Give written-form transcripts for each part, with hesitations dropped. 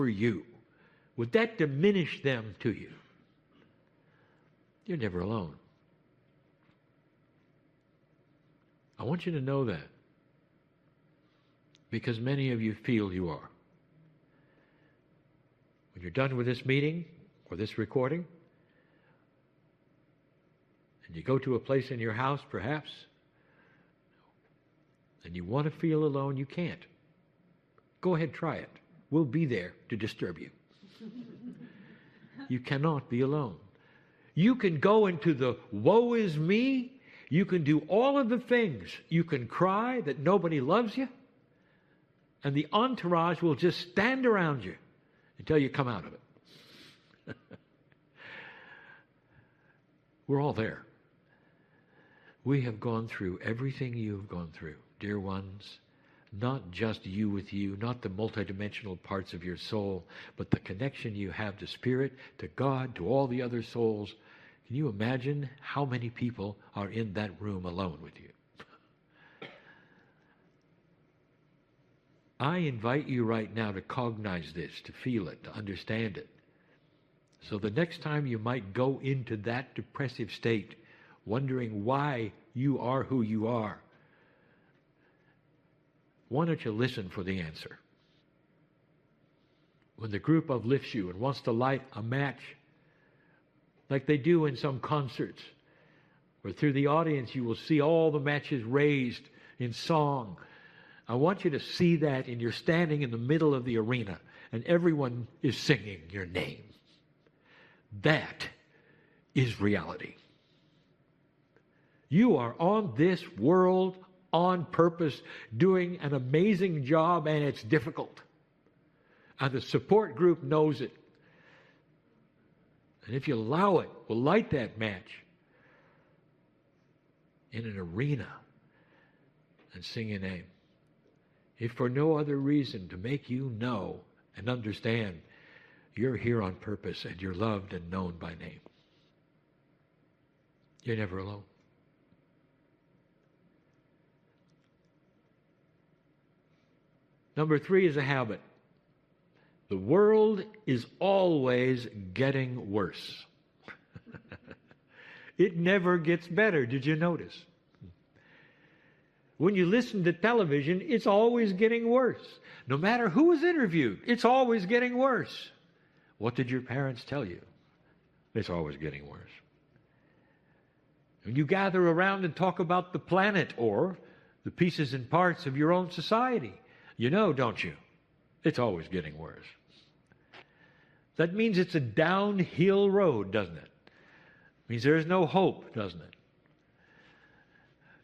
for you, would that diminish them to you? You're never alone. I want you to know that, because many of you feel you are. When you're done with this meeting or this recording, and you go to a place in your house, perhaps, and you want to feel alone, you can't. Go ahead, try it. We'll be there to disturb you. You cannot be alone. You can go into the woe is me. You can do all of the things. You can cry that nobody loves you, and the entourage will just stand around you until you come out of it. We're all there. We have gone through everything you've gone through, dear ones. Not just you with you, not the multidimensional parts of your soul, but the connection you have to Spirit, to God, to all the other souls. Can you imagine how many people are in that room alone with you? I invite you right now to cognize this, to feel it, to understand it. So the next time you might go into that depressive state, wondering why you are who you are, why don't you listen for the answer? When the group uplifts you and wants to light a match, like they do in some concerts, where through the audience you will see all the matches raised in song, I want you to see that, and you're standing in the middle of the arena and everyone is singing your name. That is reality. You are on this world on purpose, doing an amazing job, and it's difficult. And the support group knows it. And if you allow it, we'll light that match in an arena and sing your name. If for no other reason, to make you know and understand you're here on purpose and you're loved and known by name. You're never alone. Number 3 is a habit. The world is always getting worse. It never gets better. Did you notice? When you listen to television, it's always getting worse. No matter who is interviewed, it's always getting worse. What did your parents tell you? It's always getting worse. When you gather around and talk about the planet or the pieces and parts of your own society, you know, don't you? It's always getting worse. That means it's a downhill road, doesn't it? It means there's no hope, doesn't it?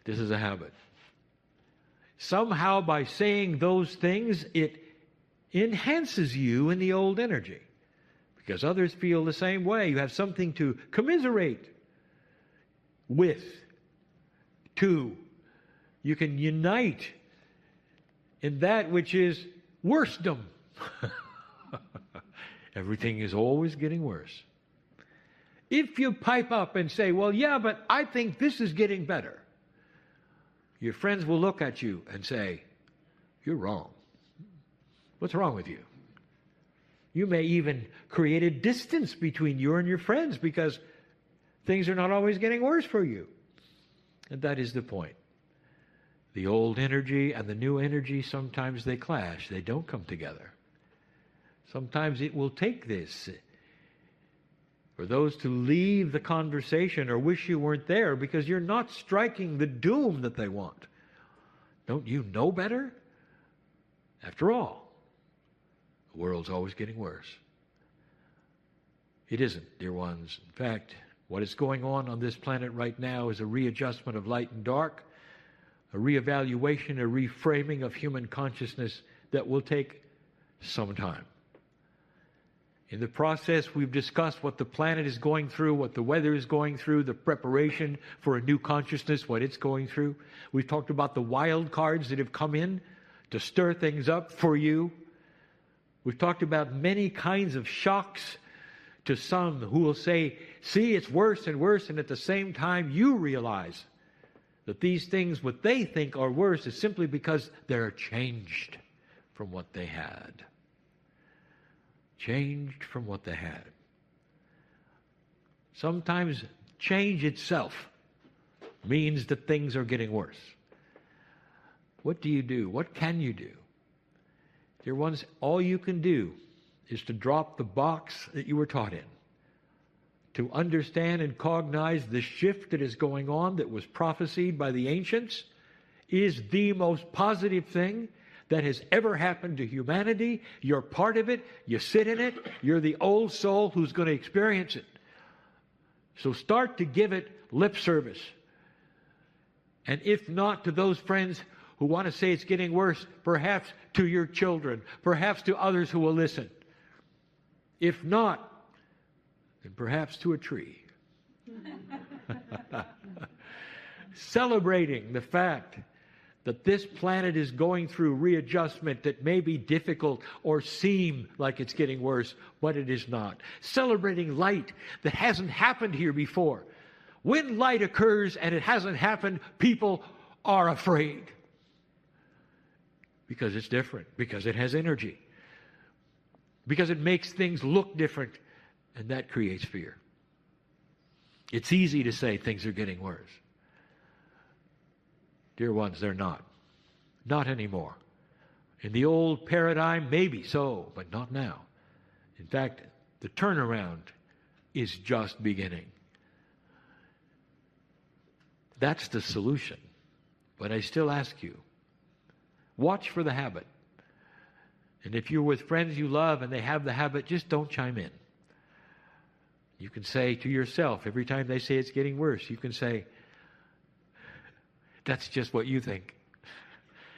This is a habit. Somehow by saying those things, it enhances you in the old energy. Because others feel the same way. You have something to commiserate with, to. You can unite in that which is worsedom. Everything is always getting worse. If you pipe up and say, well, yeah, but I think this is getting better, your friends will look at you and say, you're wrong. What's wrong with you? You may even create a distance between you and your friends because things are not always getting worse for you. And that is the point. The old energy and the new energy, sometimes they clash. They don't come together. Sometimes it will take this for those to leave the conversation or wish you weren't there because you're not striking the doom that they want. Don't you know better? After all, the world's always getting worse. It isn't, dear ones. In fact, what is going on this planet right now is a readjustment of light and dark, a reevaluation, a reframing of human consciousness that will take some time. In the process, we've discussed what the planet is going through, what the weather is going through, the preparation for a new consciousness, what it's going through. We've talked about the wild cards that have come in to stir things up for you. We've talked about many kinds of shocks to some who will say, see, it's worse and worse, and at the same time you realize that these things, what they think are worse, is simply because they're changed from what they had. changed from what they had. Sometimes change itself means that things are getting worse. What do you do? What can you do? Dear ones, all you can do is to drop the box that you were taught in, to understand and cognize the shift that is going on that was prophesied by the ancients is the most positive thing that has ever happened to humanity. You're part of it. You sit in it. You're the old soul who's going to experience it. So start to give it lip service. And if not to those friends who want to say it's getting worse, perhaps to your children, perhaps to others who will listen. If not, then perhaps to a tree. Celebrating the fact that this planet is going through readjustment that may be difficult or seem like it's getting worse, but it is not. Celebrating light that hasn't happened here before. When light occurs and it hasn't happened, people are afraid. Because it's different, because it has energy, because it makes things look different, and that creates fear. It's easy to say things are getting worse. Dear ones, they're not. Not anymore. In the old paradigm, maybe so, but not now. In fact, the turnaround is just beginning. That's the solution. But I still ask you, watch for the habit. And if you're with friends you love and they have the habit, just don't chime in. You can say to yourself, every time they say it's getting worse, you can say, that's just what you think.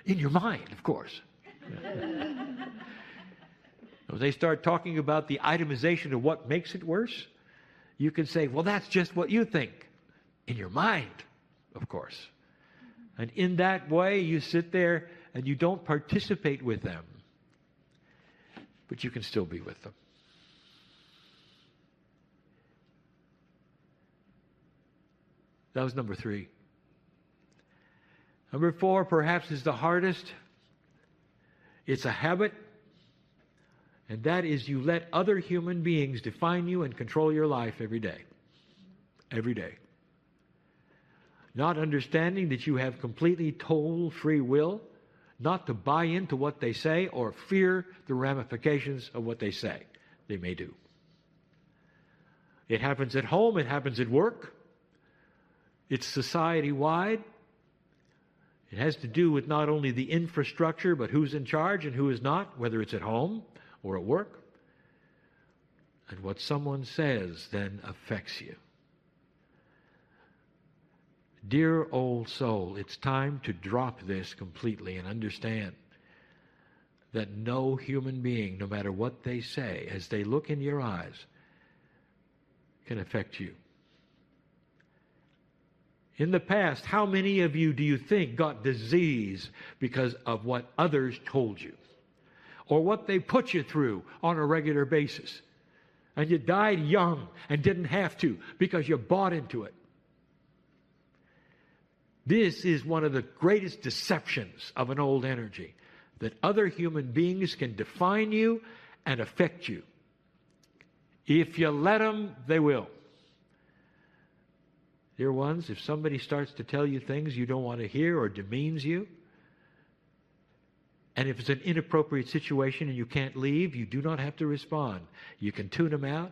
In your mind, of course. When they start talking about the itemization of what makes it worse, you can say, well, that's just what you think. In your mind, of course. And in that way, you sit there and you don't participate with them, but you can still be with them. That was number 3. Number 4, perhaps, is the hardest. It's a habit, and that is you let other human beings define you and control your life every day. Every day. Not understanding that you have completely total free will, not to buy into what they say or fear the ramifications of what they say. They may do. It happens at home. It happens at work. It's society-wide. It has to do with not only the infrastructure, but who's in charge and who is not, whether it's at home or at work. And what someone says then affects you. Dear old soul, it's time to drop this completely and understand that no human being, no matter what they say, as they look in your eyes, can affect you. In the past, how many of you do you think got disease because of what others told you? Or what they put you through on a regular basis? And you died young and didn't have to because you bought into it. This is one of the greatest deceptions of an old energy, that other human beings can define you and affect you. If you let them, they will. Dear ones, if somebody starts to tell you things you don't want to hear or demeans you, and if it's an inappropriate situation and you can't leave, you do not have to respond. You can tune them out.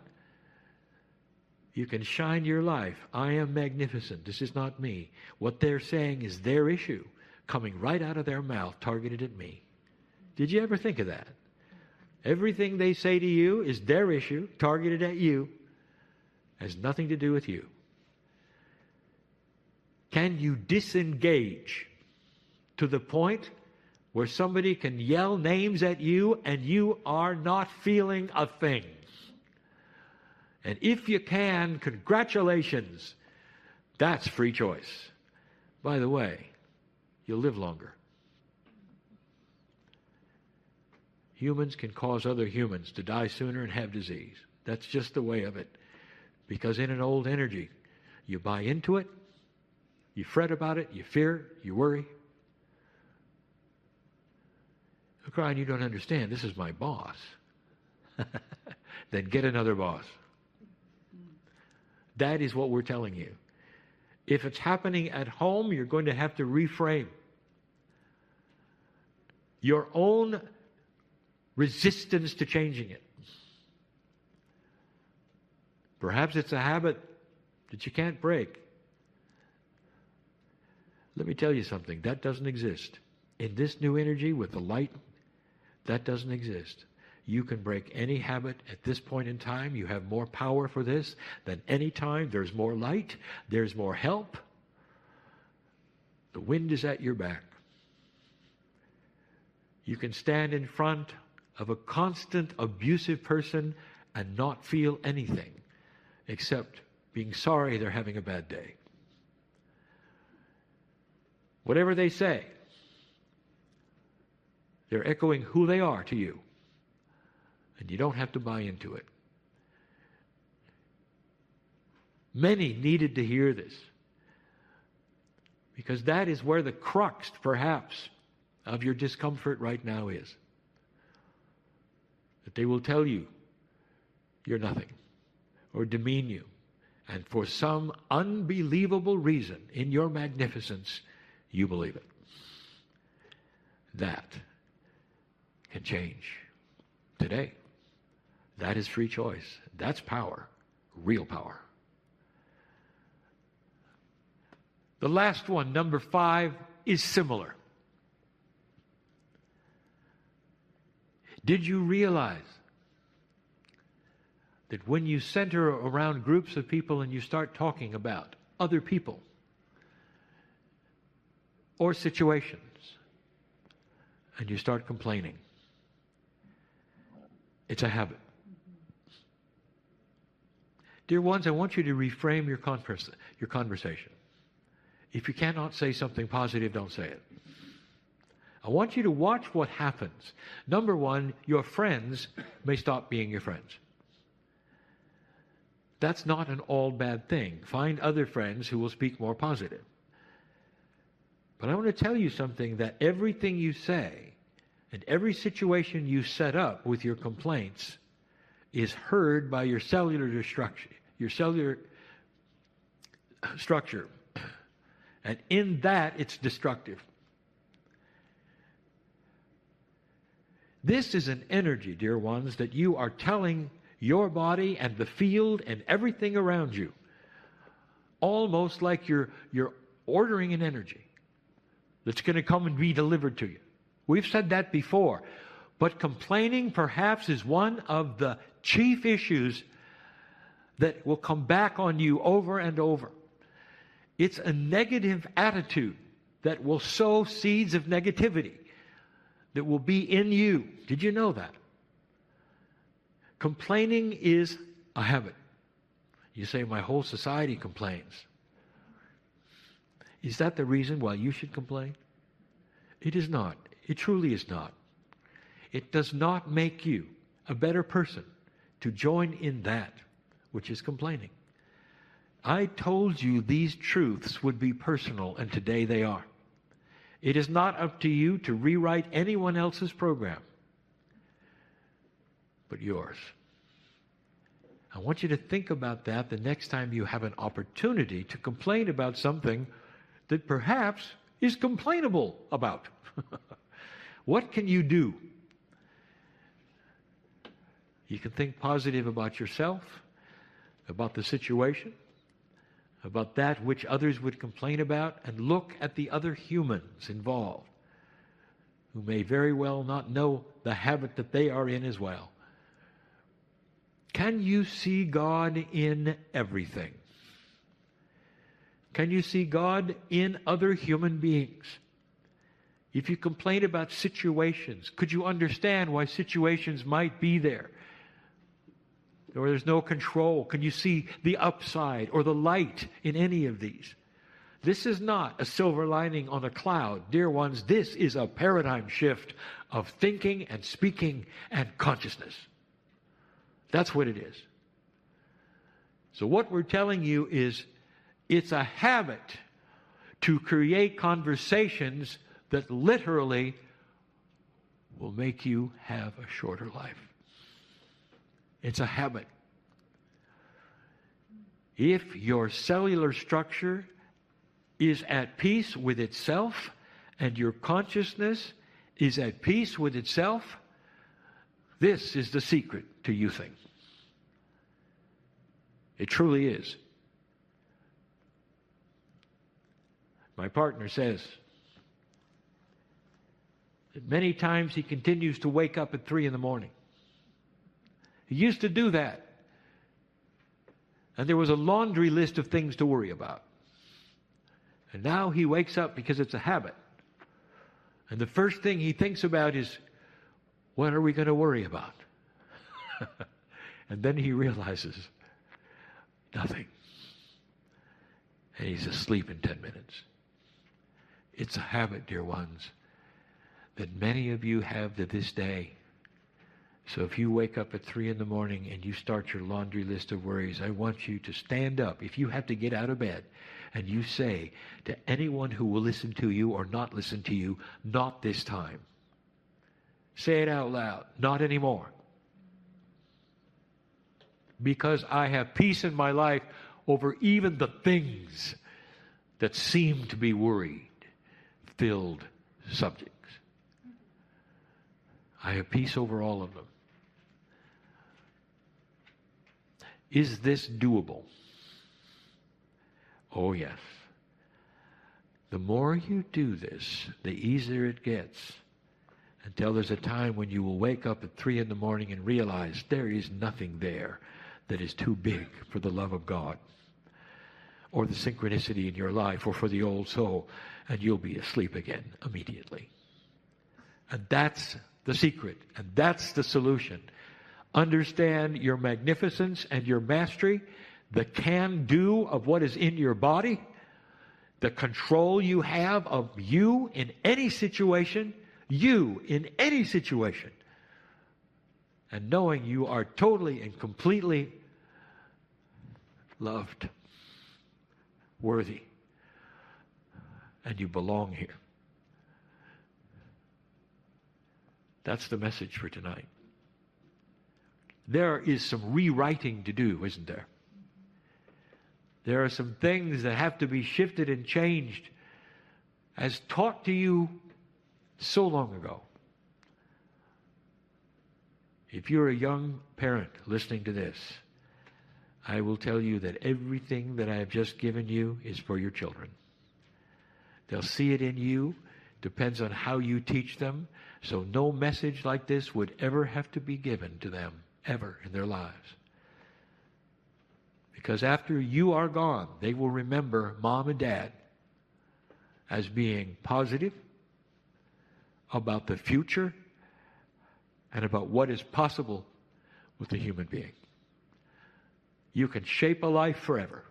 You can shine your life. I am magnificent. This is not me. What they're saying is their issue, coming right out of their mouth, targeted at me. Did you ever think of that? Everything they say to you is their issue, targeted at you, has nothing to do with you. Can you disengage to the point where somebody can yell names at you and you are not feeling a thing? And if you can, congratulations. That's free choice. By the way, you'll live longer. Humans can cause other humans to die sooner and have disease. That's just the way of it. Because in an old energy, you buy into it, you fret about it, you fear, you worry. Kryon, you don't understand. This is my boss. then get another boss. That is what we're telling you. If it's happening at home, you're going to have to reframe your own resistance to changing it. Perhaps it's a habit that you can't break. Let me tell you something. That doesn't exist. In this new energy with the light, that doesn't exist. You can break any habit at this point in time. You have more power for this than any time. There's more light. There's more help. The wind is at your back. You can stand in front of a constant abusive person and not feel anything except being sorry they're having a bad day. Whatever they say, they're echoing who they are to you. And you don't have to buy into it. Many needed to hear this, because that is where the crux, perhaps, of your discomfort right now is. That they will tell you you're nothing, or demean you. And for some unbelievable reason, in your magnificence, you believe it. That can change today. That is free choice. That's power, real power. The last one, number 5, is similar. Did you realize that when you center around groups of people and you start talking about other people or situations and you start complaining, it's a habit. Dear ones, I want you to reframe your conversation. If you cannot say something positive, don't say it. I want you to watch what happens. Number 1, your friends may stop being your friends. That's not an all bad thing. Find other friends who will speak more positive. But I want to tell you something, that everything you say and every situation you set up with your complaints is heard by your cellular structure. And in that, it's destructive. This is an energy, dear ones, that you are telling your body and the field and everything around you, almost like you're ordering an energy that's going to come and be delivered to you. We've said that before. But complaining perhaps is one of the chief issues that will come back on you over and over. It's a negative attitude that will sow seeds of negativity that will be in you. Did you know that? Complaining is a habit. You say, my whole society complains. Is that the reason why you should complain? It is not. It truly is not. It does not make you a better person to join in that which is complaining. I told you these truths would be personal, and today they are. It is not up to you to rewrite anyone else's program, but yours. I want you to think about that the next time you have an opportunity to complain about something that perhaps is complainable about. What can you do? You can think positive about yourself, about the situation, about that which others would complain about, and look at the other humans involved who may very well not know the habit that they are in as well. Can you see God in everything? Can you see God in other human beings? If you complain about situations, could you understand why situations might be there? Or there's no control. Can you see the upside or the light in any of these? This is not a silver lining on a cloud. Dear ones, this is a paradigm shift of thinking and speaking and consciousness. That's what it is. So what we're telling you is it's a habit to create conversations that literally will make you have a shorter life. It's a habit. If your cellular structure is at peace with itself and your consciousness is at peace with itself, this is the secret to youthing. It truly is. My partner says that many times he continues to wake up at 3 in the morning. He used to do that. And there was a laundry list of things to worry about. And now he wakes up because it's a habit. And the first thing he thinks about is, what are we going to worry about? And then he realizes, nothing. And he's asleep in 10 minutes. It's a habit, dear ones, that many of you have to this day. So if you wake up at 3 in the morning and you start your laundry list of worries, I want you to stand up. If you have to get out of bed and you say to anyone who will listen to you or not listen to you, not this time. Say it out loud, not anymore. Because I have peace in my life over even the things that seem to be worried-filled subjects. I have peace over all of them. Is this doable? Oh, yes. The more you do this, the easier it gets, until there's a time when you will wake up at 3 in the morning and realize there is nothing there that is too big for the love of God, or the synchronicity in your life, or for the old soul, and you'll be asleep again immediately. And that's the secret, and that's the solution. Understand your magnificence and your mastery, the can-do of what is in your body, the control you have of you in any situation, and knowing you are totally and completely loved, worthy, and you belong here. That's the message for tonight. There is some rewriting to do, isn't there? There are some things that have to be shifted and changed as taught to you so long ago. If you're a young parent listening to this, I will tell you that everything that I have just given you is for your children. They'll see it in you. Depends on how you teach them. So no message like this would ever have to be given to them, ever in their lives. Because after you are gone, they will remember mom and dad as being positive about the future and about what is possible with the human being. You can shape a life forever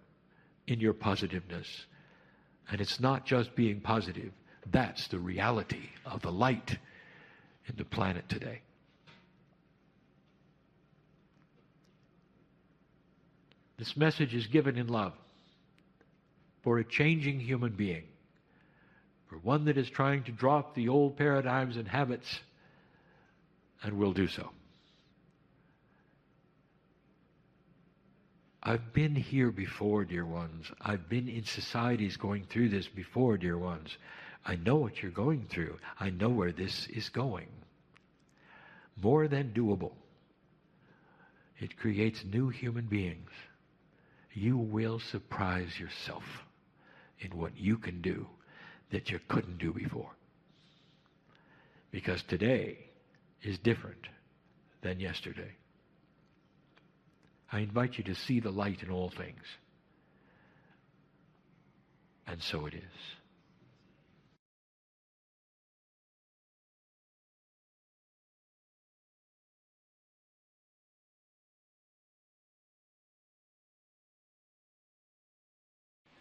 in your positiveness. And it's not just being positive. That's the reality of the light in the planet today. This message is given in love for a changing human being, for one that is trying to drop the old paradigms and habits, and will do so. I've been here before, dear ones. I've been in societies going through this before, dear ones. I know what you're going through. I know where this is going. More than doable. It creates new human beings. You will surprise yourself in what you can do that you couldn't do before. Because today is different than yesterday. I invite you to see the light in all things. And so it is.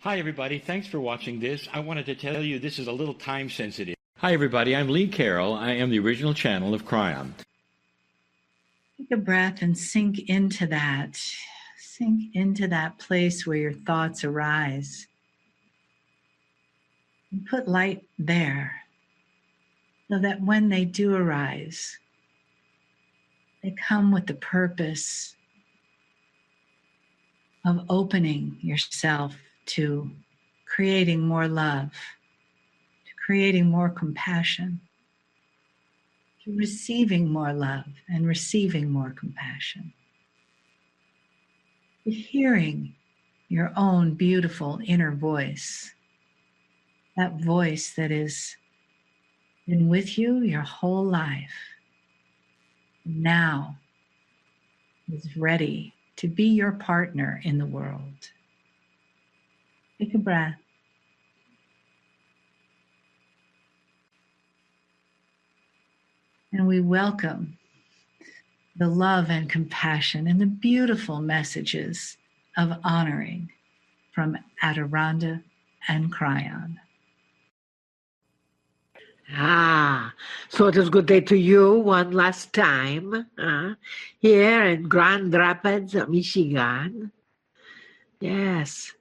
Hi, everybody. Thanks for watching this. I wanted to tell you this is a little time sensitive. Hi, everybody. I'm Lee Carroll. I am the original channel of Kryon. Take a breath and sink into that. Sink into that place where your thoughts arise. And put light there so that when they do arise, they come with the purpose of opening yourself to creating more love, to creating more compassion, to receiving more love and receiving more compassion, to hearing your own beautiful inner voice, that voice that has been with you your whole life, now is ready to be your partner in the world. Take a breath. And we welcome the love and compassion and the beautiful messages of honoring from Adiranda and Kryon. So it is good day to you one last time here in Grand Rapids, Michigan. Yes,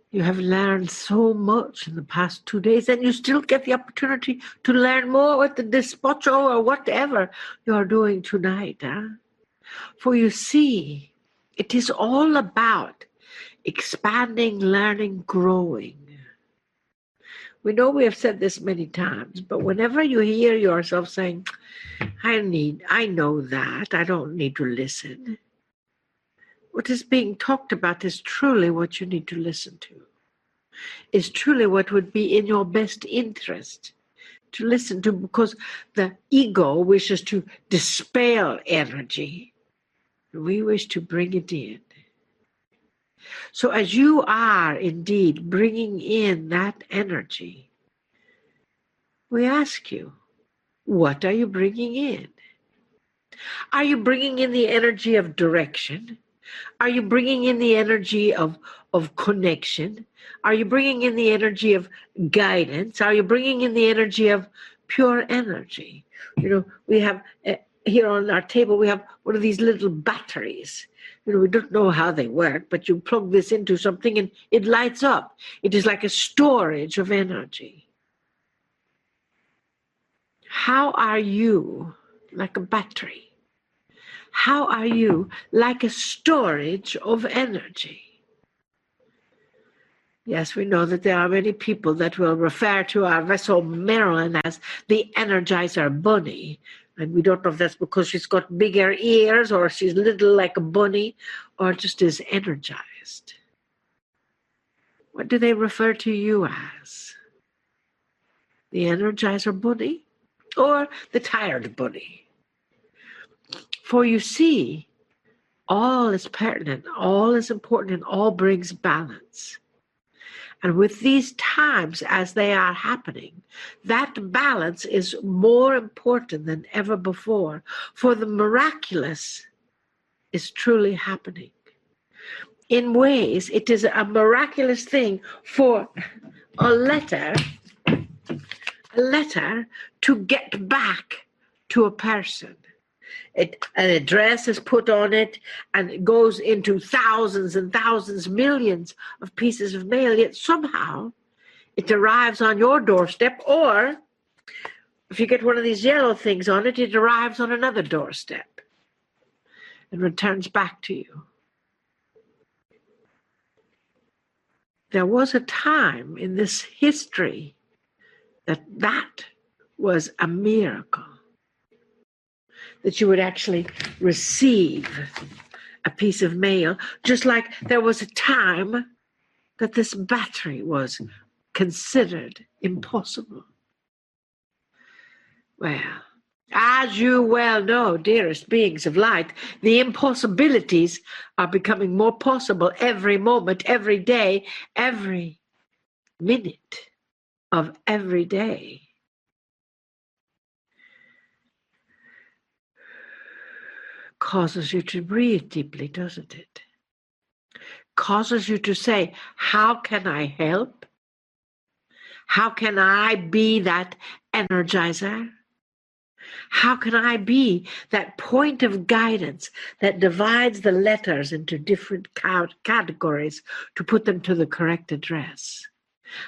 you have learned so much in the past 2 days, and you still get the opportunity to learn more with the despacho or whatever you are doing tonight. For you see, it is all about expanding, learning, growing. We know we have said this many times, but whenever you hear yourself saying, I know that, I don't need to listen, what is being talked about is truly what you need to listen to, is truly what would be in your best interest to listen to, because the ego wishes to dispel energy. We wish to bring it in. So as you are indeed bringing in that energy, we ask you, what are you bringing in? Are you bringing in the energy of direction? Are you bringing in the energy of connection? Are you bringing in the energy of guidance? Are you bringing in the energy of pure energy? You know, we have here on our table, we have one of these little batteries. You know, we don't know how they work, but you plug this into something and it lights up. It is like a storage of energy. How are you like a battery? How are you like a storage of energy? Yes, we know that there are many people that will refer to our vessel Marilyn as the Energizer Bunny. And we don't know if that's because she's got bigger ears or she's little like a bunny or just is energized. What do they refer to you as? The Energizer Bunny or the Tired Bunny? For you see, all is pertinent, all is important, and all brings balance. And with these times as they are happening, that balance is more important than ever before, for the miraculous is truly happening. In ways, it is a miraculous thing for a letter to get back to a person. An address is put on it and it goes into thousands and thousands, millions of pieces of mail, yet somehow it arrives on your doorstep, or if you get one of these yellow things on it, it arrives on another doorstep and returns back to you. There was a time in this history that was a miracle, that you would actually receive a piece of mail, just like there was a time that this battery was considered impossible. Well, as you well know, dearest beings of light, the impossibilities are becoming more possible every moment, every day, every minute of every day. Causes you to breathe deeply, doesn't it? Causes you to say, how can I help? How can I be that energizer? How can I be that point of guidance that divides the letters into different categories to put them to the correct address?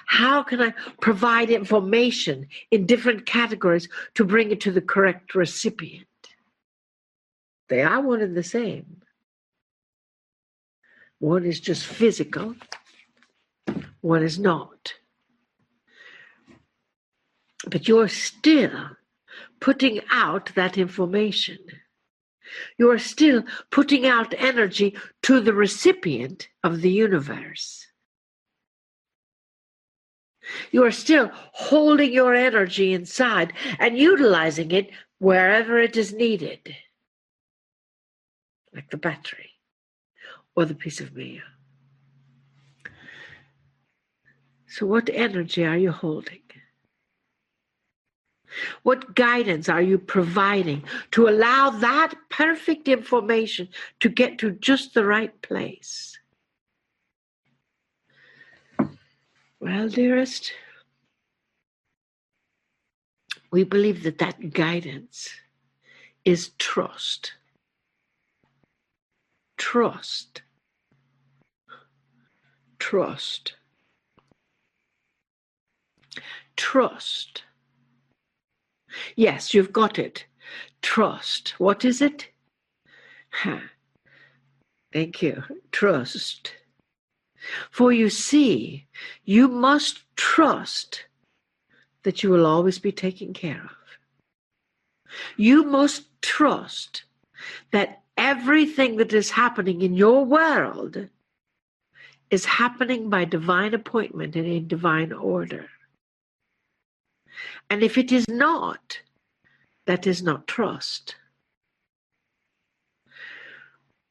How can I provide information in different categories to bring it to the correct recipient? They are one and the same. One is just physical, one is not. But you're still putting out that information. You're still putting out energy to the recipient of the universe. You are still holding your energy inside and utilizing it wherever it is needed, like the battery or the piece of mail. So what energy are you holding? What guidance are you providing to allow that perfect information to get to just the right place? Well, dearest, we believe that that guidance is trust. Trust. Trust. Trust. Yes, you've got it. Trust. What is it? Thank you. Trust. For you see, you must trust that you will always be taken care of. You must trust that everything that is happening in your world is happening by divine appointment and in divine order. And if it is not, that is not trust.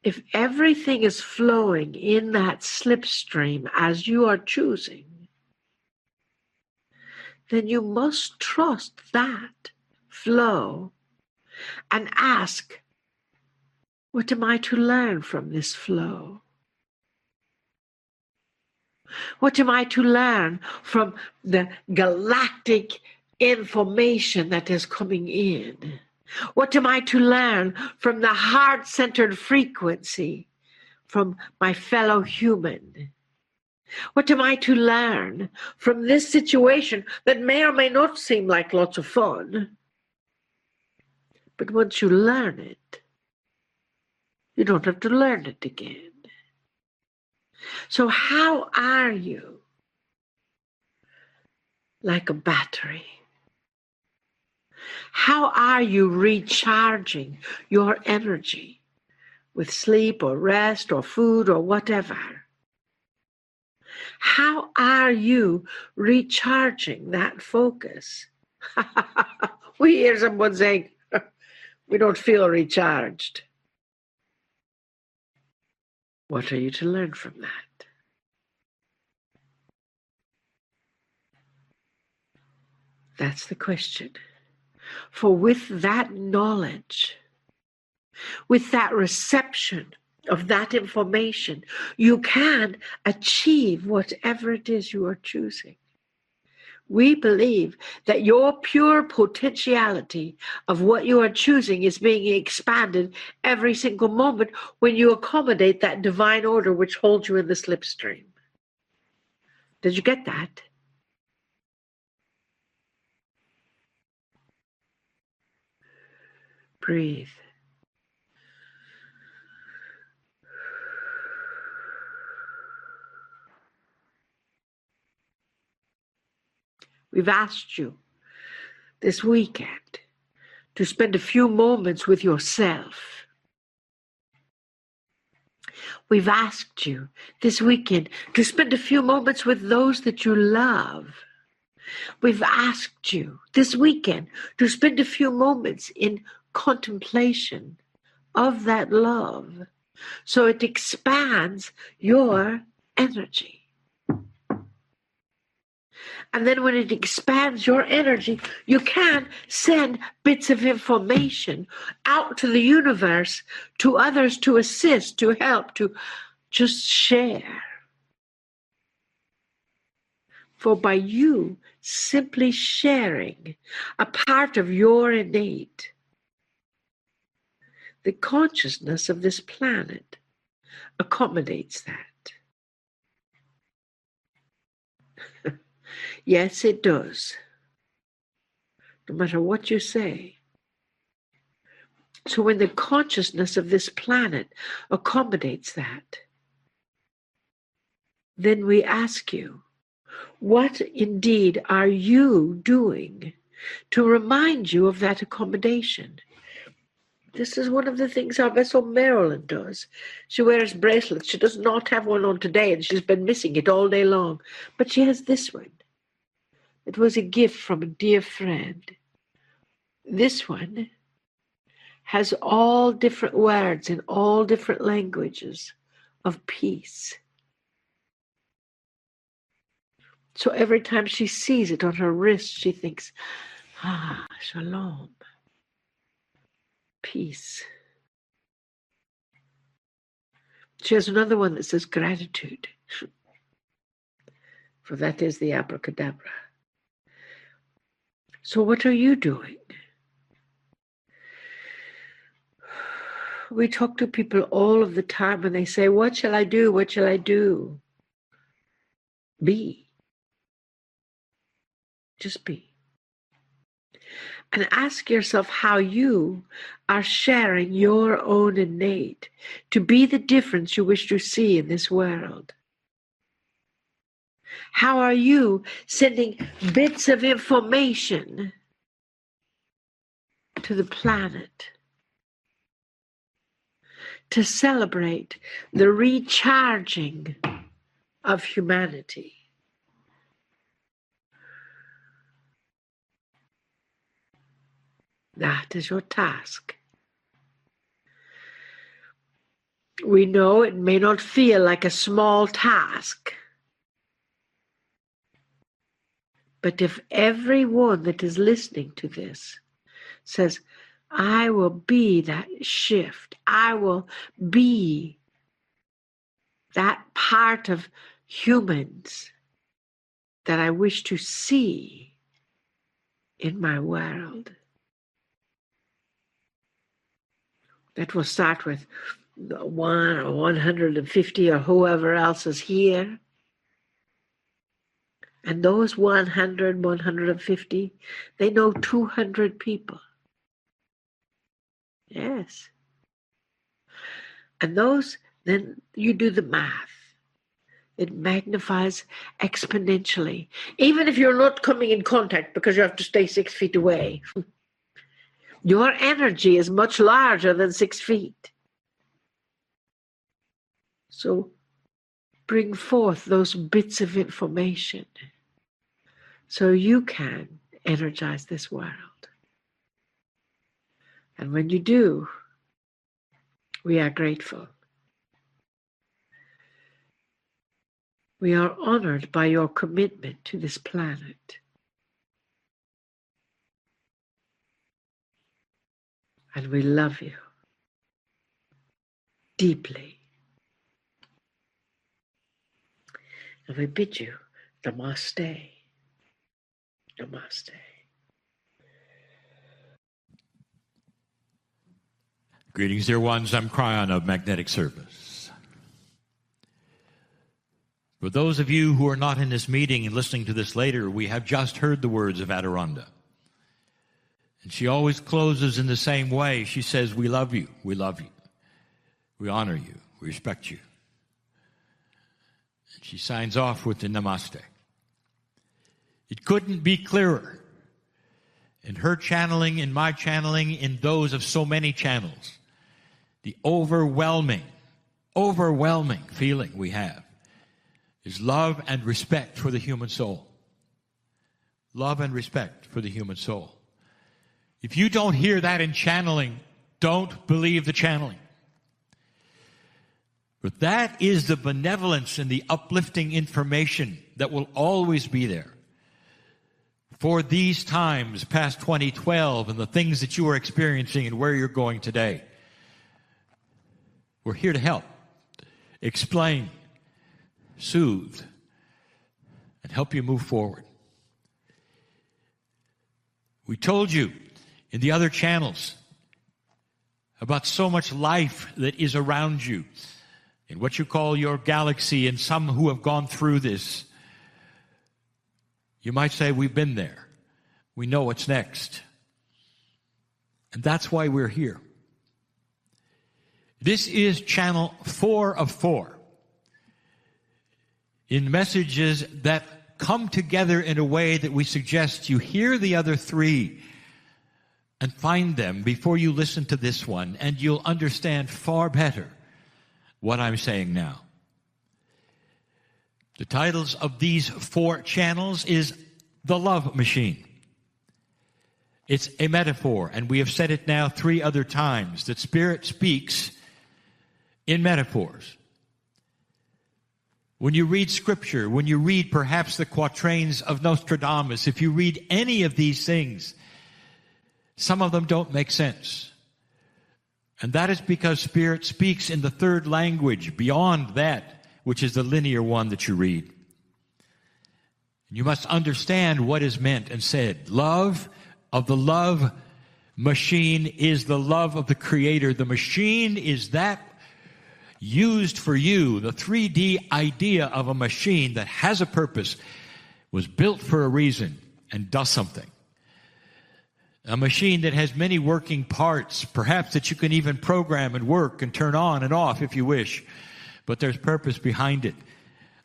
If everything is flowing in that slipstream as you are choosing, then you must trust that flow and ask, what am I to learn from this flow? What am I to learn from the galactic information that is coming in? What am I to learn from the heart-centered frequency from my fellow human? What am I to learn from this situation that may or may not seem like lots of fun? But once you learn it, you don't have to learn it again. So how are you? Like a battery. How are you recharging your energy with sleep or rest or food or whatever? How are you recharging that focus? We hear someone saying, we don't feel recharged. What are you to learn from that? That's the question. For with that knowledge, with that reception of that information, you can achieve whatever it is you are choosing. We believe that your pure potentiality of what you are choosing is being expanded every single moment when you accommodate that divine order which holds you in the slipstream. Did you get that? Breathe. We've asked you this weekend to spend a few moments with yourself. We've asked you this weekend to spend a few moments with those that you love. We've asked you this weekend to spend a few moments in contemplation of that love so it expands your energy. And then when it expands your energy, you can send bits of information out to the universe, to others to assist, to help, to just share. For by you simply sharing a part of your innate, the consciousness of this planet accommodates that. Yes, it does. No matter what you say. So when the consciousness of this planet accommodates that, then we ask you, what indeed are you doing to remind you of that accommodation? This is one of the things our vessel Marilyn does. She wears bracelets. She does not have one on today, and she's been missing it all day long. But she has this one. It was a gift from a dear friend. This one has all different words in all different languages of peace. So every time she sees it on her wrist, she thinks, shalom, peace. She has another one that says gratitude, for that is the abracadabra. So what are you doing? We talk to people all of the time and they say, what shall I do? What shall I do? Be. Just be. And ask yourself how you are sharing your own innate to be the difference you wish to see in this world. How are you sending bits of information to the planet to celebrate the recharging of humanity? That is your task. We know it may not feel like a small task, but if everyone that is listening to this says, I will be that shift, I will be that part of humans that I wish to see in my world. That will start with 1 or 150 or whoever else is here. And those 100, 150, they know 200 people. Yes. And those, then you do the math. It magnifies exponentially. Even if you're not coming in contact because you have to stay 6 feet away. Your energy is much larger than 6 feet. So bring forth those bits of information so you can energize this world. And when you do, we are grateful. We are honored by your commitment to this planet. And we love you deeply. And we bid you namaste. Namaste. Greetings, dear ones. I'm Kryon of Magnetic Service. For those of you who are not in this meeting and listening to this later, we have just heard the words of Adirondha. And she always closes in the same way. She says, we love you, we love you. We honor you, we respect you. And she signs off with the namaste. It couldn't be clearer. In her channeling, in my channeling, in those of so many channels, the overwhelming feeling we have is love and respect for the human soul. Love and respect for the human soul. If you don't hear that in channeling, don't believe the channeling. But that is the benevolence and the uplifting information that will always be there. For these times, past 2012, and the things that you are experiencing and where you're going today. We're here to help, explain, soothe, and help you move forward. We told you in the other channels about so much life that is around you in what you call your galaxy, and some who have gone through this. You might say, we've been there. We know what's next. And that's why we're here. This is channel 4 of 4. in messages that come together in a way that we suggest you hear the other three and find them before you listen to this one, and you'll understand far better what I'm saying now. The titles of these 4 channels is The Love Machine. It's a metaphor, and we have said it now 3 other times, that Spirit speaks in metaphors. When you read Scripture, when you read perhaps the quatrains of Nostradamus, if you read any of these things, some of them don't make sense. And that is because Spirit speaks in the 3rd language beyond that, which is the linear one that you read. You must understand what is meant and said. Love of the love machine is the love of the Creator. The machine is that used for you, the 3D idea of a machine that has a purpose, was built for a reason and does something. A machine that has many working parts, perhaps that you can even program and work and turn on and off if you wish, but there's purpose behind it.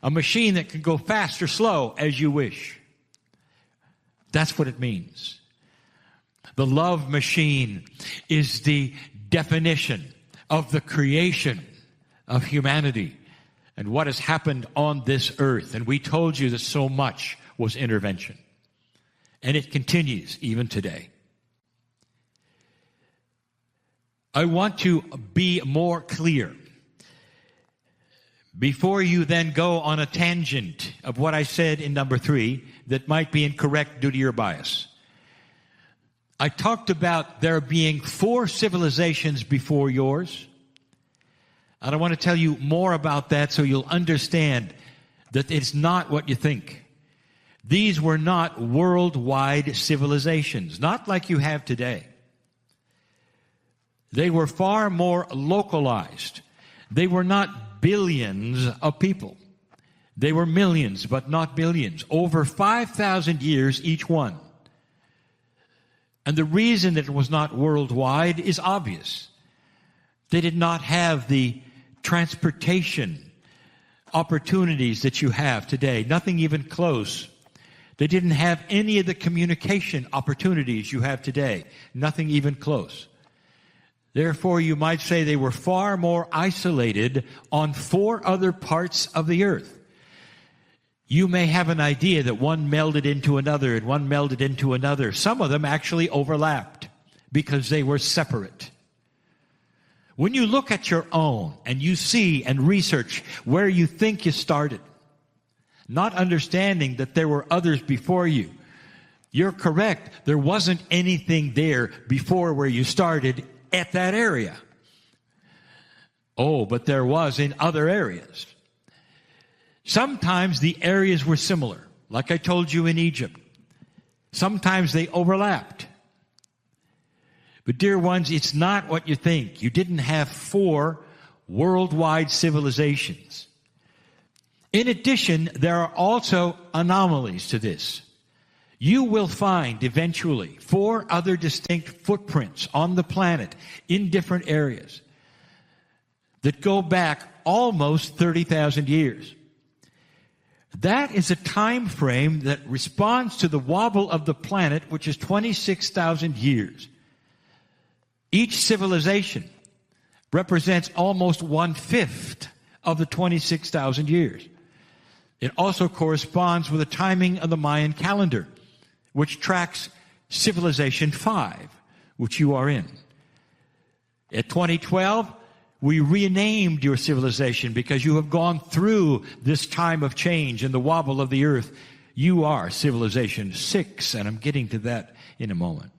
A machine that can go fast or slow as you wish. That's what it means. The love machine is the definition of the creation of humanity and what has happened on this earth. And we told you that so much was intervention. And it continues even today. I want to be more clear before you then go on a tangent of what I said in number 3 that might be incorrect due to your bias. I talked about there being 4 civilizations before yours. And I want to tell you more about that so you'll understand that it's not what you think. These were not worldwide civilizations, not like you have today. They were far more localized. They were not billions of people. They were millions, but not billions. Over 5,000 years each one. And the reason that it was not worldwide is obvious. They did not have the transportation opportunities that you have today. Nothing even close. They didn't have any of the communication opportunities you have today. Nothing even close. Therefore, you might say they were far more isolated on 4 other parts of the earth. You may have an idea that one melded into another and one melded into another. Some of them actually overlapped because they were separate. When you look at your own and you see and research where you think you started, not understanding that there were others before you, you're correct. There wasn't anything there before where you started at that area. Oh, but there was in other areas. Sometimes the areas were similar, like I told you in Egypt. Sometimes they overlapped. But dear ones, it's not what you think. You didn't have 4 worldwide civilizations. In addition, there are also anomalies to this. You will find eventually 4 other distinct footprints on the planet in different areas that go back almost 30,000 years. That is a time frame that responds to the wobble of the planet, which is 26,000 years. Each civilization represents almost 1/5 of the 26,000 years. It also corresponds with the timing of the Mayan calendar, which tracks Civilization 5, which you are in. At 2012, we renamed your civilization because you have gone through this time of change and the wobble of the earth. You are Civilization 6, and I'm getting to that in a moment.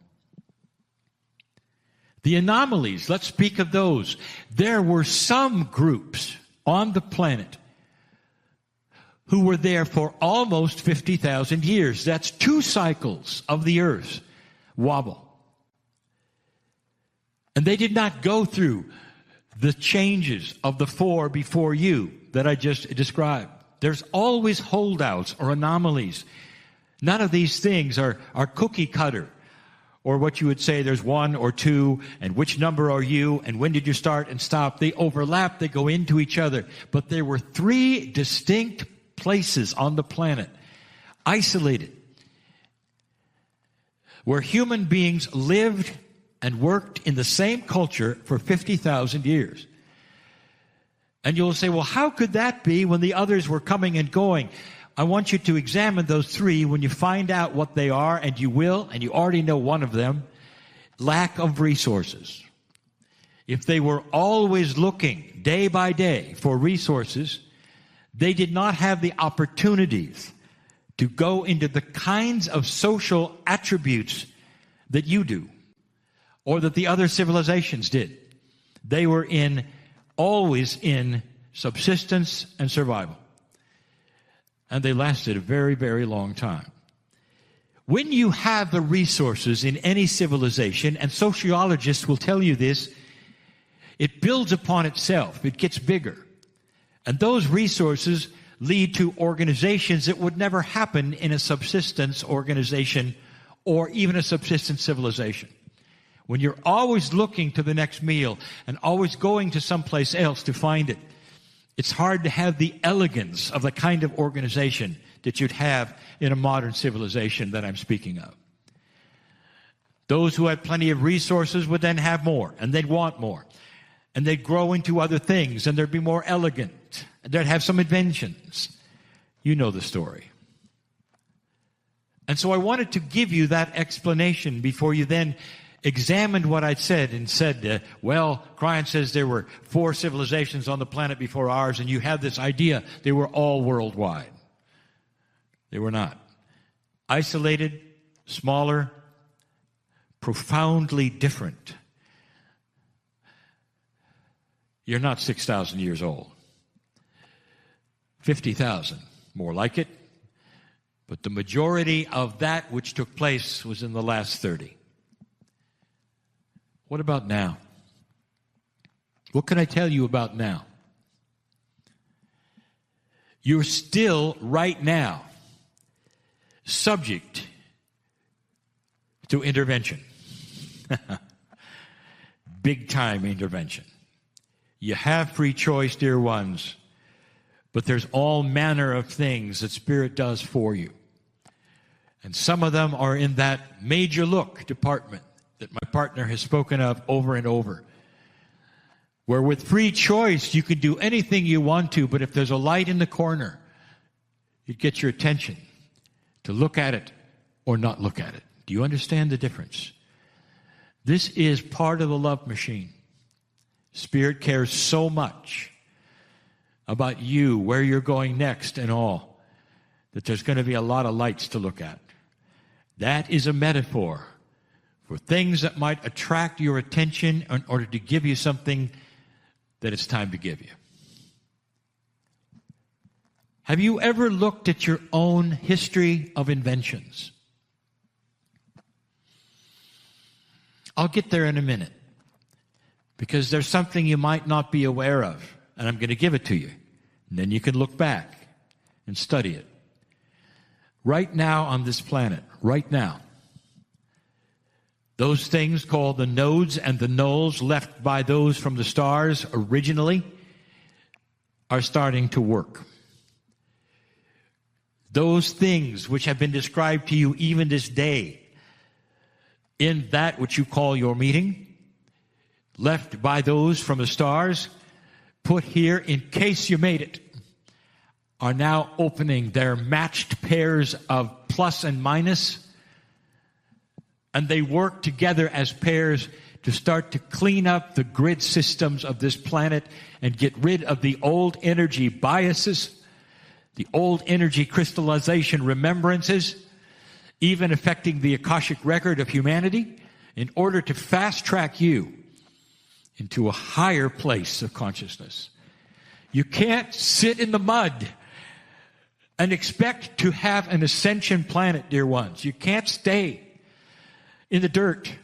The anomalies, let's speak of those. There were some groups on the planet who were there for almost 50,000 years. That's 2 cycles of the earth's wobble. And they did not go through the changes of the 4 before you that I just described. There's always holdouts or anomalies. None of these things are cookie cutter, or what you would say there's 1 or 2, and which number are you, and when did you start and stop. They overlap, they go into each other. But there were 3 distinct places on the planet, isolated, where human beings lived and worked in the same culture for 50,000 years. And you'll say, well, how could that be when the others were coming and going? I want you to examine those three when you find out what they are, and you will, and you already know one of them: lack of resources. If they were always looking day by day for resources, they did not have the opportunities to go into the kinds of social attributes that you do, or that the other civilizations did. They were always in subsistence and survival. And they lasted a very, very long time. When you have the resources in any civilization, and sociologists will tell you this, it builds upon itself. It gets bigger. And those resources lead to organizations that would never happen in a subsistence organization or even a subsistence civilization. When you're always looking to the next meal and always going to someplace else to find it, it's hard to have the elegance of the kind of organization that you'd have in a modern civilization that I'm speaking of. Those who had plenty of resources would then have more, and they'd want more. And they'd grow into other things, and they'd be more elegant. And they'd have some inventions. You know the story. And so I wanted to give you that explanation before you then examined what I'd said and said, well, Kryon says there were 4 civilizations on the planet before ours, and you have this idea they were all worldwide. They were not. Isolated, smaller, profoundly different. You're not 6,000 years old. 50,000, more like it. But the majority of that which took place was in the last 30. What about now? What can I tell you about now? You're still, right now, subject to intervention. Big time intervention. You have free choice, dear ones, but there's all manner of things that Spirit does for you. And some of them are in that major look department that my partner has spoken of over and over, where with free choice you can do anything you want to, but if there's a light in the corner, it gets your attention to look at it or not look at it. Do you understand the difference? This is part of the love machine. Spirit cares so much about you, where you're going next and all, that there's going to be a lot of lights to look at. That is a metaphor for things that might attract your attention in order to give you something that it's time to give you. Have you ever looked at your own history of inventions? I'll get there in a minute, because there's something you might not be aware of, and I'm going to give it to you. And then you can look back and study it. Right now on this planet, right now, those things called the nodes and the nulls left by those from the stars originally are starting to work. Those things which have been described to you even this day in that which you call your meeting, left by those from the stars, put here in case you made it, are now opening their matched pairs of plus and minus, and they work together as pairs to start to clean up the grid systems of this planet and get rid of the old energy biases, the old energy crystallization remembrances, even affecting the Akashic record of humanity, in order to fast track you into a higher place of consciousness. You can't sit in the mud and expect to have an ascension planet, dear ones. You can't stay in the dirt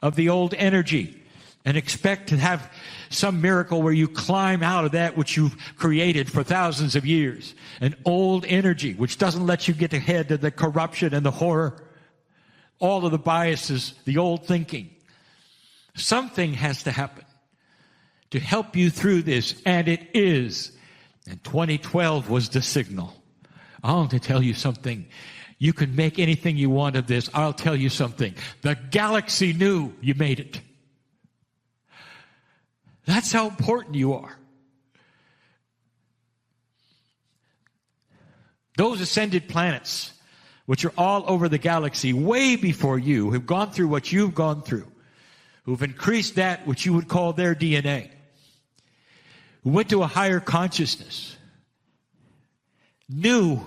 of the old energy and expect to have some miracle where you climb out of that which you've created for thousands of years. An old energy which doesn't let you get ahead of the corruption and the horror, all of the biases, the old thinking. Something has to happen to help you through this, and it is. And 2012 was the signal. I want to tell you something. You can make anything you want of this. I'll tell you something. The galaxy knew you made it. That's how important you are. Those ascended planets, which are all over the galaxy, way before you, who've gone through what you've gone through, who've increased that which you would call their DNA, who went to a higher consciousness, knew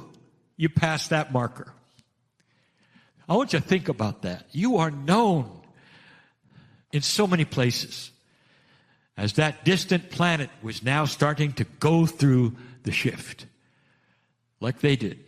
you passed that marker. I want you to think about that. You are known in so many places as that distant planet was now starting to go through the shift, like they did.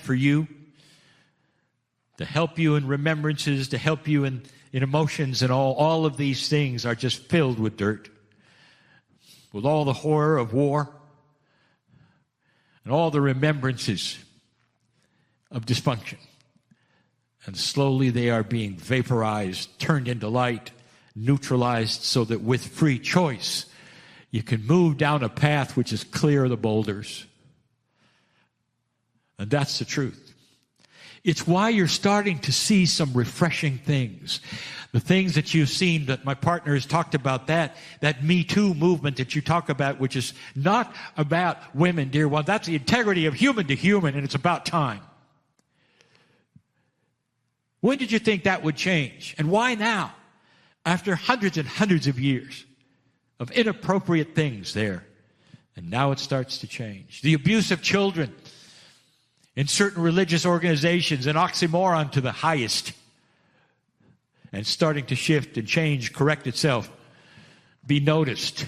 For you, to help you in remembrances, to help you in emotions, and all of these things are just filled with dirt, with all the horror of war and all the remembrances of dysfunction. And slowly they are being vaporized, turned into light, neutralized, so that with free choice you can move down a path which is clear of the boulders. And that's the truth. It's why you're starting to see some refreshing things. The things that you've seen that my partner has talked about, that Me Too movement that you talk about, which is not about women, dear one. That's the integrity of human to human, and it's about time. When did you think that would change? And why now? After hundreds and hundreds of years of inappropriate things there. And now it starts to change. The abuse of children in certain religious organizations, an oxymoron to the highest, and starting to shift and change, correct itself, be noticed.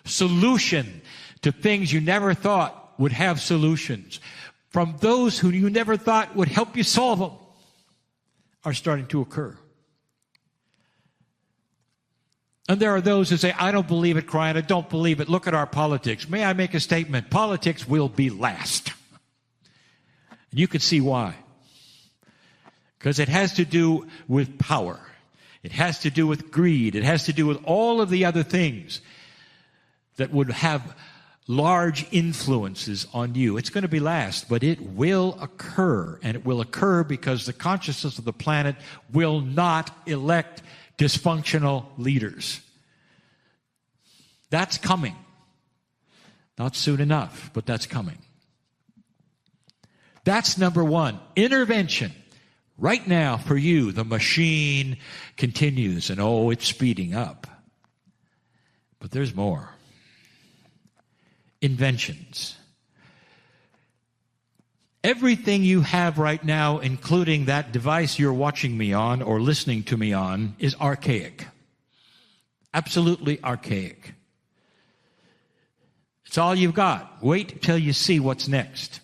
Solution to things you never thought would have solutions from those who you never thought would help you solve them are starting to occur. And there are those who say, I don't believe it, Kryon, I don't believe it. Look at our politics. May I make a statement? Politics will be last. And you can see why. Because it has to do with power. It has to do with greed. It has to do with all of the other things that would have large influences on you. It's going to be last, but it will occur. And it will occur because the consciousness of the planet will not elect dysfunctional leaders. That's coming. Not soon enough, but that's coming. That's number one. Intervention. Right now, for you, the machine continues, and it's speeding up. But there's more. Inventions. Everything you have right now, including that device you're watching me on or listening to me on, is archaic. Absolutely archaic. It's all you've got. Wait till you see what's next.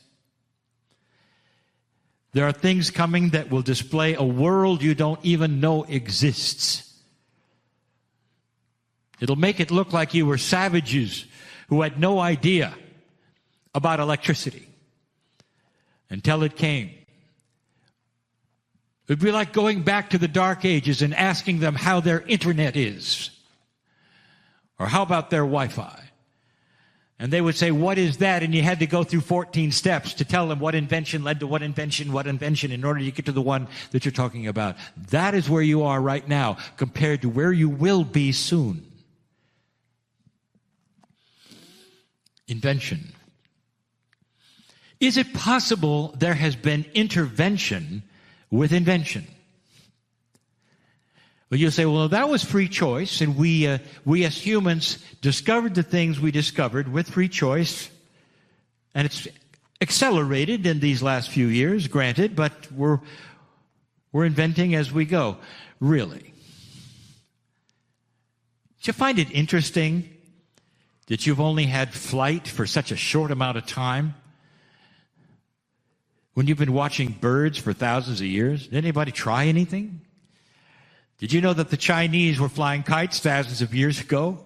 There are things coming that will display a world you don't even know exists. It'll make it look like you were savages who had no idea about electricity until it came. It'd be like going back to the Dark Ages and asking them how their internet is. Or how about their Wi-Fi? And they would say, what is that? And you had to go through 14 steps to tell them what invention led to what invention, in order to get to the one that you're talking about. That is where you are right now compared to where you will be soon. Invention. Is it possible there has been intervention with invention? Well, you'll say, well, that was free choice, and we as humans discovered the things we discovered with free choice, and it's accelerated in these last few years, granted, but we're inventing as we go. Really? Do you find it interesting that you've only had flight for such a short amount of time? When you've been watching birds for thousands of years, did anybody try anything? Did you know that the Chinese were flying kites thousands of years ago?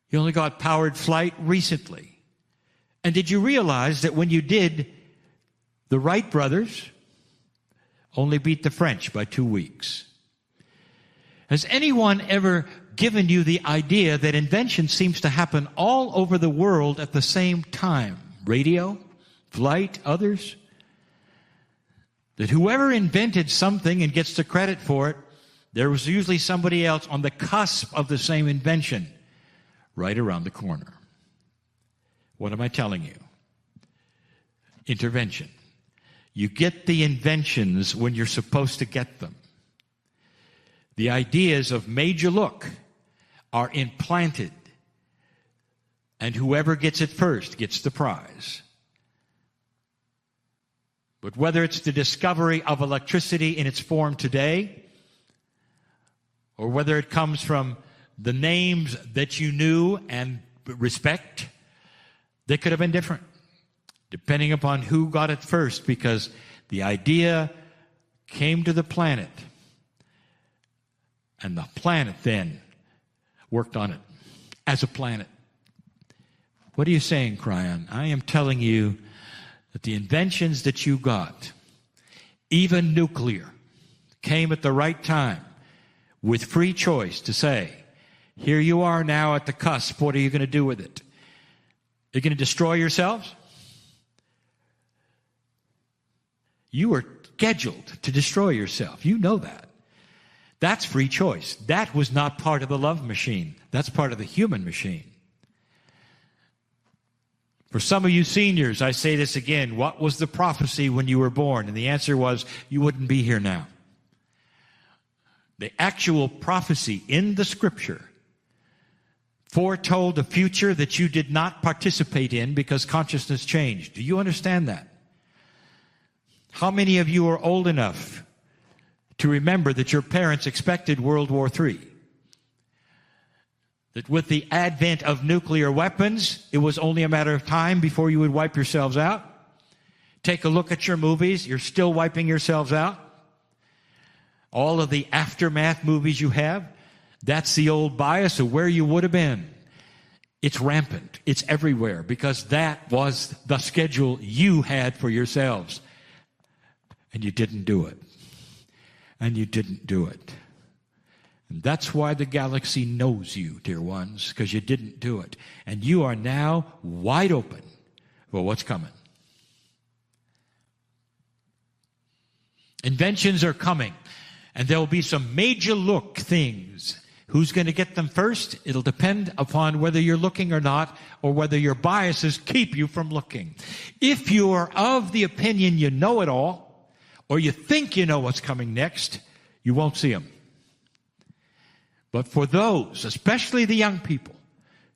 You only got powered flight recently. And did you realize that when you did, the Wright brothers only beat the French by 2 weeks? Has anyone ever given you the idea that invention seems to happen all over the world at the same time? Radio, flight, others? That whoever invented something and gets the credit for it, there was usually somebody else on the cusp of the same invention right around the corner. What am I telling you? Intervention. You get the inventions when you're supposed to get them. The ideas of major look are implanted, and whoever gets it first gets the prize. But whether it's the discovery of electricity in its form today, or whether it comes from the names that you knew and respect, they could have been different, depending upon who got it first, because the idea came to the planet, and the planet then worked on it as a planet. What are you saying, Kryon? I am telling you that the inventions that you got, even nuclear, came at the right time with free choice to say, here you are now at the cusp, what are you going to do with it? You're going to destroy yourselves? You were scheduled to destroy yourself. You know that. That's free choice. That was not part of the love machine. That's part of the human machine. For some of you seniors, I say this again, what was the prophecy when you were born? And the answer was, you wouldn't be here now. The actual prophecy in the Scripture foretold a future that you did not participate in because consciousness changed. Do you understand that? How many of you are old enough to remember that your parents expected World War III? That with the advent of nuclear weapons, it was only a matter of time before you would wipe yourselves out? Take a look at your movies. You're still wiping yourselves out. All of the aftermath movies you have, that's the old bias of where you would have been. It's rampant. It's everywhere because that was the schedule you had for yourselves. And you didn't do it. And you didn't do it. And that's why the galaxy knows you, dear ones, because you didn't do it. And you are now wide open for what's coming. Inventions are coming, and there will be some major look things. Who's going to get them first? It'll depend upon whether you're looking or not, or whether your biases keep you from looking. If you are of the opinion you know it all, or you think you know what's coming next, you won't see them. But for those, especially the young people,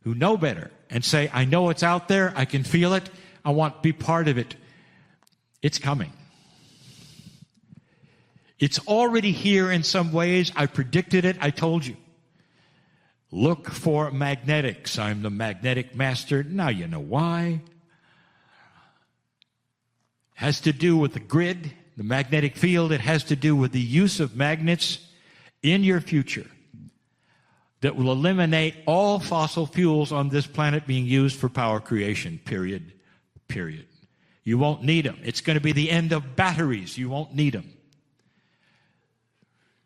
who know better and say, I know it's out there, I can feel it, I want to be part of it, it's coming. It's already here in some ways. I predicted it, I told you. Look for magnetics. I'm the magnetic master. Now you know why. It has to do with the grid, the magnetic field. It has to do with the use of magnets in your future that will eliminate all fossil fuels on this planet being used for power creation, period. You won't need them. It's going to be the end of batteries. You won't need them.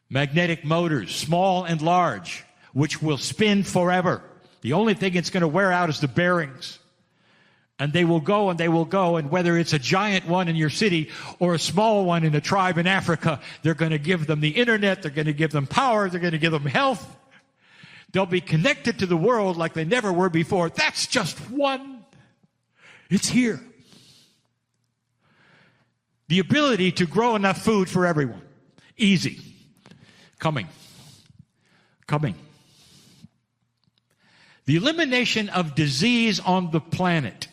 Magnetic motors, small and large, which will spin forever. The only thing it's going to wear out is the bearings. And they will go and they will go, and whether it's a giant one in your city or a small one in a tribe in Africa, they're going to give them the internet, they're going to give them power, they're going to give them health. They'll be connected to the world like they never were before. That's just one. It's here. The ability to grow enough food for everyone. Easy. Coming. The elimination of disease on the planet.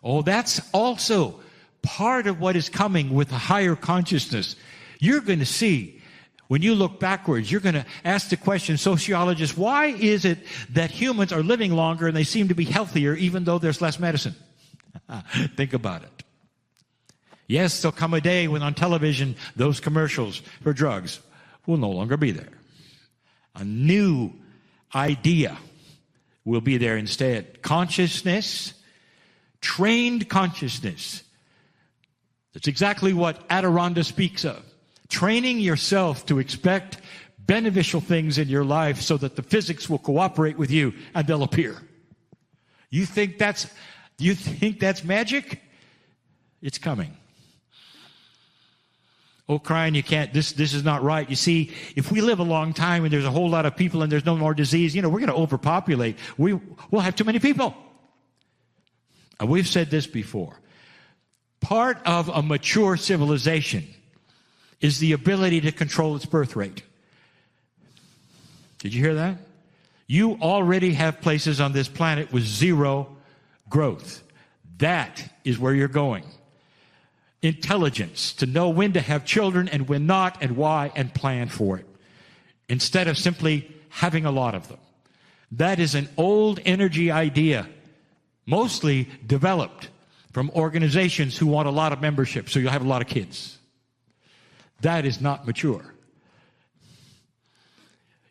Oh, that's also part of what is coming with a higher consciousness. You're going to see, when you look backwards, you're going to ask the question, sociologists, why is it that humans are living longer and they seem to be healthier even though there's less medicine? Think about it. Yes, there'll come a day when on television, those commercials for drugs will no longer be there. A new idea will be there instead. Consciousness, trained consciousness. That's exactly what Adironda speaks of. Training yourself to expect beneficial things in your life so that the physics will cooperate with you and they'll appear. You think that's magic? It's coming. Oh, Kryon, you can't, this is not right. You see, if we live a long time and there's a whole lot of people and there's no more disease, we're going to overpopulate. We'll have too many people. And we've said this before. Part of a mature civilization is the ability to control its birth rate. Did you hear that? You already have places on this planet with zero growth. That is where you're going. Intelligence, to know when to have children and when not, and why, and plan for it, instead of simply having a lot of them. That is an old energy idea, mostly developed from organizations who want a lot of membership, so you'll have a lot of kids. That is not mature.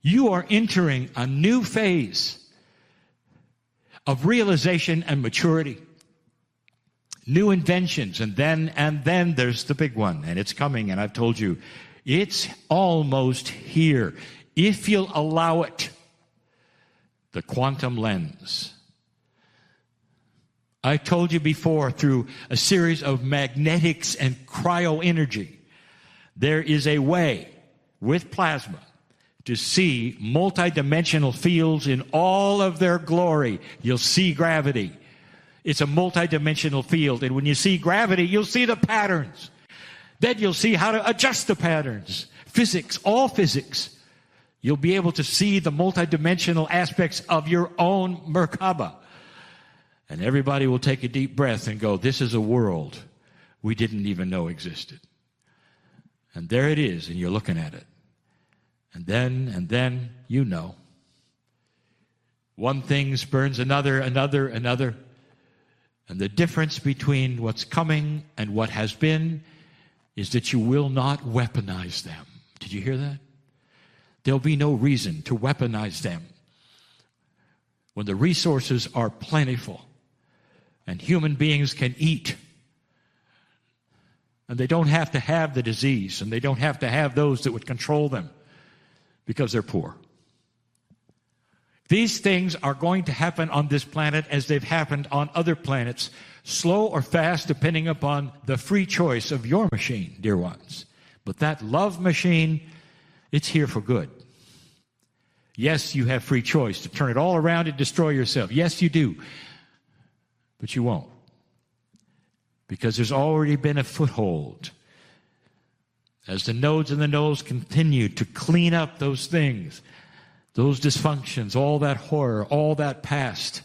You are entering a new phase of realization and maturity. New inventions, and then there's the big one, and it's coming, and I've told you, it's almost here. If you'll allow it, the quantum lens. I told you before, through a series of magnetics and cryoenergy, there is a way with plasma to see multidimensional fields in all of their glory. You'll see gravity. It's a multidimensional field. And when you see gravity, you'll see the patterns. Then you'll see how to adjust the patterns. Physics, all physics. You'll be able to see the multidimensional aspects of your own Merkaba. And everybody will take a deep breath and go, this is a world we didn't even know existed. And there it is, and you're looking at it. And then, you know. One thing spurns another. And the difference between what's coming and what has been is that you will not weaponize them. Did you hear that? There'll be no reason to weaponize them when the resources are plentiful and human beings can eat. And they don't have to have the disease, and they don't have to have those that would control them because they're poor. These things are going to happen on this planet as they've happened on other planets, slow or fast, depending upon the free choice of your machine, dear ones. But that love machine, it's here for good. Yes, you have free choice to turn it all around and destroy yourself. Yes, you do. But you won't. Because there's already been a foothold. As the nodes and the nodes continue to clean up those things, those dysfunctions, all that horror, all that past,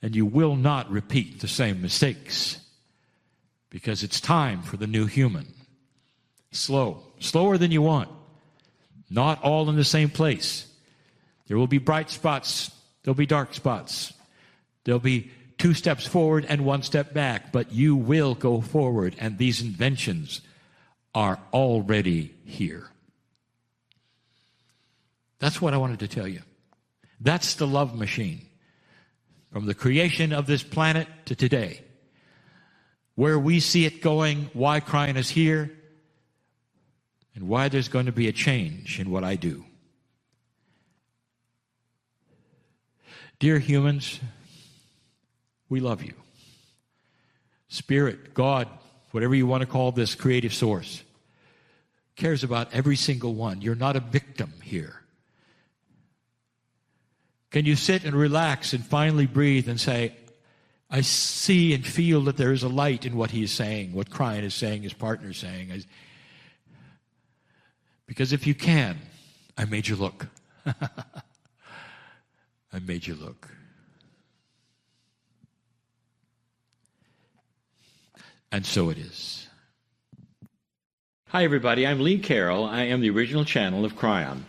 and you will not repeat the same mistakes because it's time for the new human. Slower than you want, not all in the same place. There will be bright spots, there'll be dark spots, there'll be 2 steps forward and 1 step back, but you will go forward, and these inventions are already here. That's what I wanted to tell you. That's the love machine. From the creation of this planet to today. Where we see it going, why Kryon is here, and why there's going to be a change in what I do. Dear humans, we love you. Spirit, God, whatever you want to call this creative source, cares about every single one. You're not a victim here. Can you sit and relax and finally breathe and say, I see and feel that there is a light in what he is saying, what Kryon is saying, his partner is saying. Because if you can, I made you look. I made you look. And so it is. Hi, everybody. I'm Lee Carroll. I am the original channel of Kryon.